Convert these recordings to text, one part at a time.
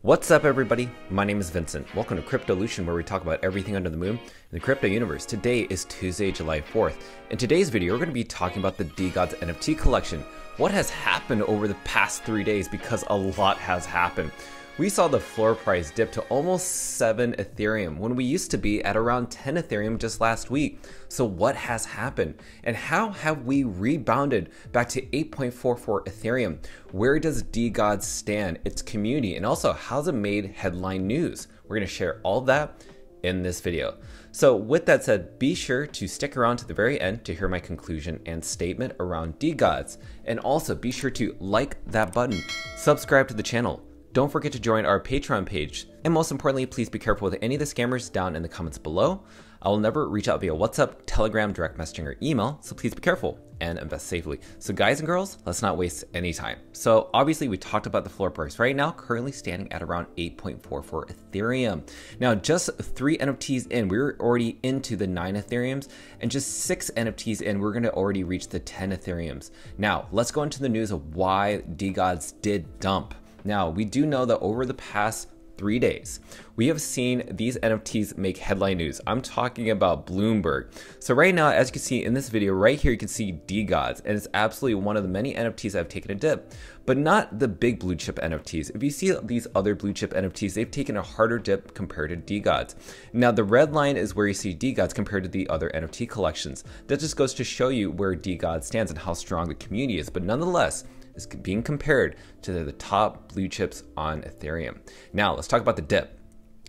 What's up, everybody? My name is Vincent. Welcome to Cryptolution, where we talk about everything under the moon in the crypto universe. Today is Tuesday, July 4th. In today's video, we're going to be talking about the DeGods NFT collection. What has happened over the past 3 days, because a lot has happened. We saw the floor price dip to almost 7 Ethereum when we used to be at around 10 Ethereum just last week. So what has happened? And how have we rebounded back to 8.44 Ethereum? Where does DeGods stand, its community, and also how's it made headline news? We're going to share all that in this video. So with that said, be sure to stick around to the very end to hear my conclusion and statement around DeGods. And also be sure to like that button, subscribe to the channel. Don't forget to join our Patreon page. And most importantly, please be careful with any of the scammers down in the comments below. I will never reach out via WhatsApp, Telegram, direct messaging, or email, so please be careful and invest safely. So guys and girls, let's not waste any time. So obviously we talked about the floor price right now, currently standing at around 8.44 Ethereum. Now just 3 NFTs in, we're already into the 9 Ethereums, and just 6 NFTs in, we're gonna already reach the 10 Ethereums. Now let's go into the news of why DeGods did dump. Now, we do know that over the past 3 days, we have seen these NFTs make headline news. I'm talking about Bloomberg. So right now, as you can see in this video right here, you can see DeGods, and it's absolutely one of the many NFTs I've taken a dip, but not the big blue chip NFTs. If you see these other blue chip NFTs, they've taken a harder dip compared to DeGods. Now, the red line is where you see DeGods compared to the other NFT collections. That just goes to show you where DeGods stands and how strong the community is, but nonetheless, is being compared to the top blue chips on Ethereum. Now let's talk about the dip.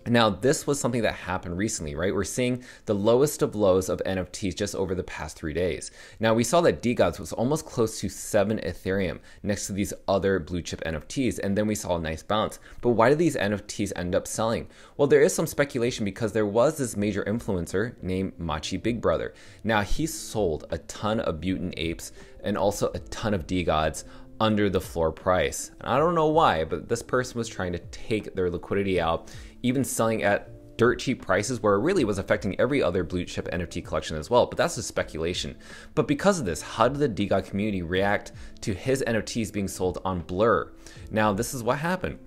Now this was something that happened recently, right? We're seeing the lowest of lows of NFTs just over the past 3 days. Now we saw that DeGods was almost close to 7 Ethereum next to these other blue chip NFTs, and then we saw a nice bounce. But why did these NFTs end up selling? Well, there is some speculation because there was this major influencer named Machi Big Brother. Now he sold a ton of mutant apes and also a ton of DeGods under the floor price. And I don't know why, but this person was trying to take their liquidity out, even selling at dirt cheap prices where it really was affecting every other blue chip NFT collection as well. But that's just speculation. But because of this, how did the DeGod community react to his NFTs being sold on Blur? Now, this is what happened.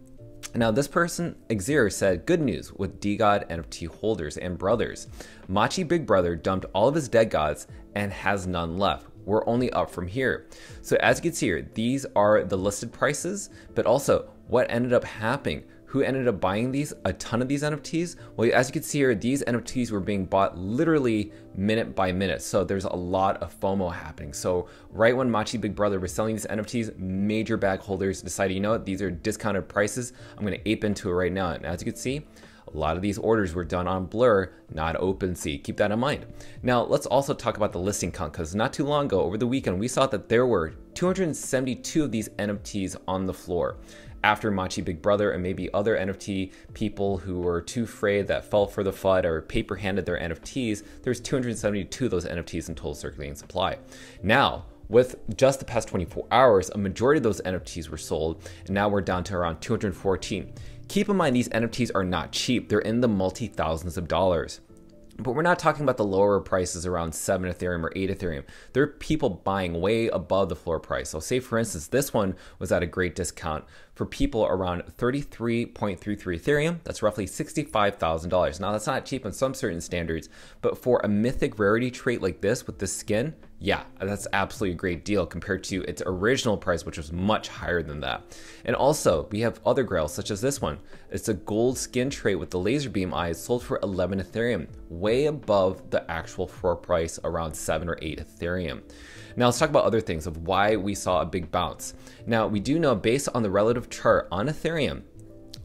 Now, this person, Exir, said, good news with DeGod NFT holders and brothers. Machi Big Brother dumped all of his DeGods and has none left. We're only up from here. So as you can see here, these are the listed prices, but also what ended up happening. Who ended up buying these? A ton of these NFTs? Well, as you can see here, these NFTs were being bought literally minute by minute. So there's a lot of FOMO happening. So right when Machi Big Brother was selling these NFTs, major bag holders decided, you know what, these are discounted prices. I'm going to ape into it right now. And as you can see, a lot of these orders were done on Blur, not OpenSea. Keep that in mind. Now, let's also talk about the listing count, because not too long ago, over the weekend, we saw that there were 272 of these NFTs on the floor. After Machi Big Brother and maybe other NFT people who were too afraid that fell for the FUD or paper-handed their NFTs, there's 272 of those NFTs in total circulating supply. Now, with just the past 24 hours, a majority of those NFTs were sold, and now we're down to around 214. Keep in mind, these NFTs are not cheap. They're in the multi-thousands of dollars. But we're not talking about the lower prices around 7 Ethereum or 8 Ethereum. There are people buying way above the floor price. So say, for instance, this one was at a great discount for people around 33.33 Ethereum. That's roughly $65,000. Now, that's not cheap in some certain standards, but for a mythic rarity trait like this with this skin, yeah, that's absolutely a great deal compared to its original price, which was much higher than that. And also, we have other grails, such as this one. It's a gold skin trait with the laser beam eyes, sold for 11 Ethereum, way above the actual floor price around 7 or 8 Ethereum. Now let's talk about other things of why we saw a big bounce. Now, we do know, based on the relative chart on Ethereum,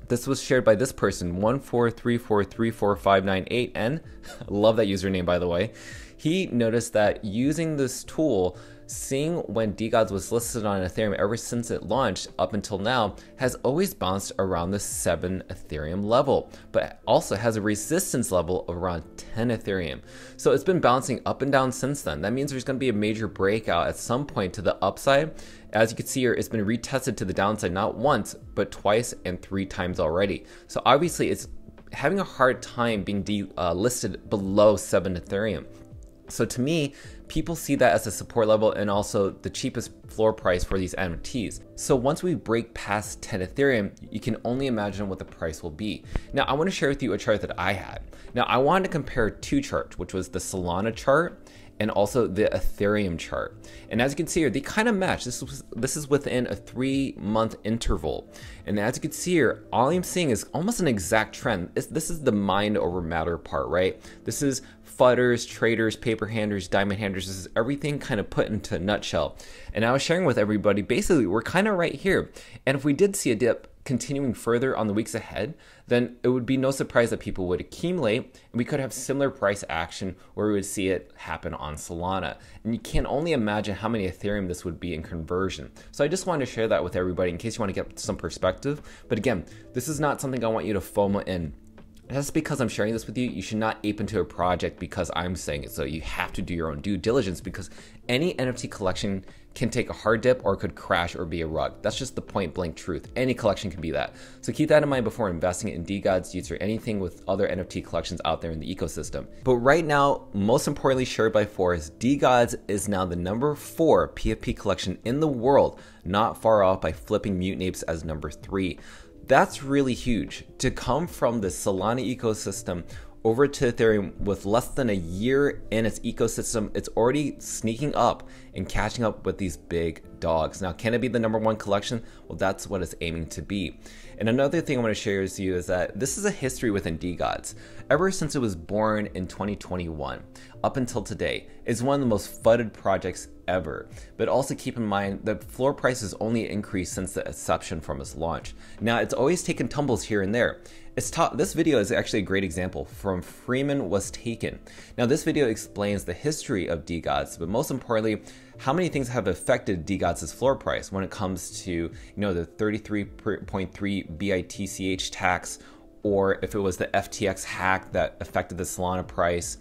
this was shared by this person, 143434598N. Love that username, by the way. He noticed that using this tool, seeing when DeGods was listed on Ethereum ever since it launched up until now, has always bounced around the 7 Ethereum level, but also has a resistance level of around 10 Ethereum. So it's been bouncing up and down since then. That means there's going to be a major breakout at some point to the upside. As you can see here, it's been retested to the downside not once, but twice and 3 times already. So obviously it's having a hard time being listed below 7 Ethereum. So to me, people see that as a support level and also the cheapest floor price for these NFTs. So once we break past 10 Ethereum, you can only imagine what the price will be. Now I want to share with you a chart that I had. Now I wanted to compare two charts, which was the Solana chart and also the Ethereum chart. And as you can see here, they kind of match. This is within a 3-month interval. And as you can see here, all I'm seeing is almost an exact trend. This is the mind over matter part, right? This is fudders, traders, paper handlers, diamond handlers. This is everything kind of put into a nutshell. And I was sharing with everybody, basically, we're kind of right here. And if we did see a dip continuing further on the weeks ahead, then it would be no surprise that people would accumulate and we could have similar price action where we would see it happen on Solana. And you can only imagine how many Ethereum this would be in conversion. So I just wanted to share that with everybody in case you want to get some perspective. But again, this is not something I want you to FOMO in. Just because I'm sharing this with you, you should not ape into a project because I'm saying it. So you have to do your own due diligence because any NFT collection can take a hard dip or could crash or be a rug. That's just the point blank truth. Any collection can be that. So keep that in mind before investing in DeGods, Utes, or anything with other NFT collections out there in the ecosystem. But right now, most importantly shared by Forbes, DeGods is now the #4 PFP collection in the world, not far off by flipping Mutant Apes as #3. That's really huge. To come from the Solana ecosystem over to Ethereum with less than a year in its ecosystem, it's already sneaking up and catching up with these big dogs. Now, can it be the #1 collection? Well, that's what it's aiming to be. And another thing I want to share with you is that this is a history within DeGods. Ever since it was born in 2021, up until today, it's one of the most FUDed projects ever. But also keep in mind the floor price has only increased since the inception from its launch. Now, it's always taken tumbles here and there. This video is actually a great example from Freeman Was Taken. Now, this video explains the history of DeGods, but most importantly, how many things have affected DeGods' floor price when it comes to, the 33.3 BITCH tax, or if it was the FTX hack that affected the Solana price.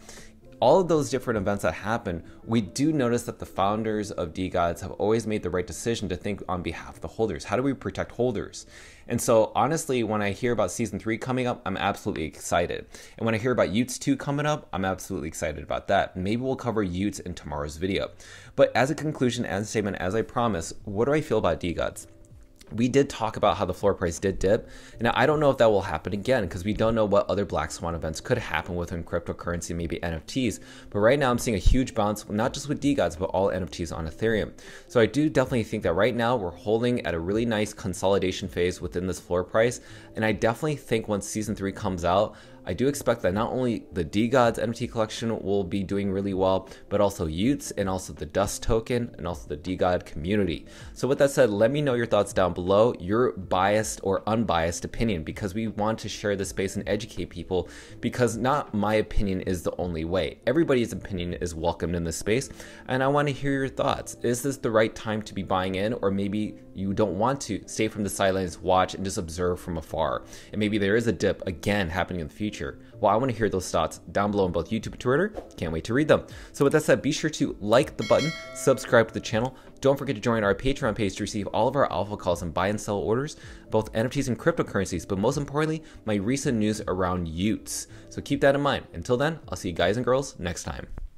All of those different events that happen, we do notice that the founders of DeGods have always made the right decision to think on behalf of the holders. How do we protect holders? And so honestly, when I hear about season 3 coming up, I'm absolutely excited. And when I hear about Utes 2 coming up, I'm absolutely excited about that. Maybe we'll cover Utes in tomorrow's video. But as a conclusion, as a statement, as I promised, what do I feel about DeGods? We did talk about how the floor price did dip. Now, I don't know if that will happen again because we don't know what other black swan events could happen within cryptocurrency, maybe NFTs. But right now I'm seeing a huge bounce, not just with DeGods, but all NFTs on Ethereum. So I do definitely think that right now we're holding at a really nice consolidation phase within this floor price. And I definitely think once season 3 comes out, I do expect that not only the DeGods NFT collection will be doing really well, but also Utes and also the Dust token and also the DeGod community. So with that said, let me know your thoughts down below, your biased or unbiased opinion, because we want to share this space and educate people, because not my opinion is the only way. Everybody's opinion is welcomed in this space, and I want to hear your thoughts. Is this the right time to be buying in, or maybe you don't want to stay from the sidelines, watch, and just observe from afar? And maybe there is a dip again happening in the future. Well, I want to hear those thoughts down below on both YouTube and Twitter. Can't wait to read them. So with that said, be sure to like the button, subscribe to the channel. Don't forget to join our Patreon page to receive all of our alpha calls and buy and sell orders, both NFTs and cryptocurrencies, but most importantly, my recent news around Utes. So keep that in mind. Until then, I'll see you guys and girls next time.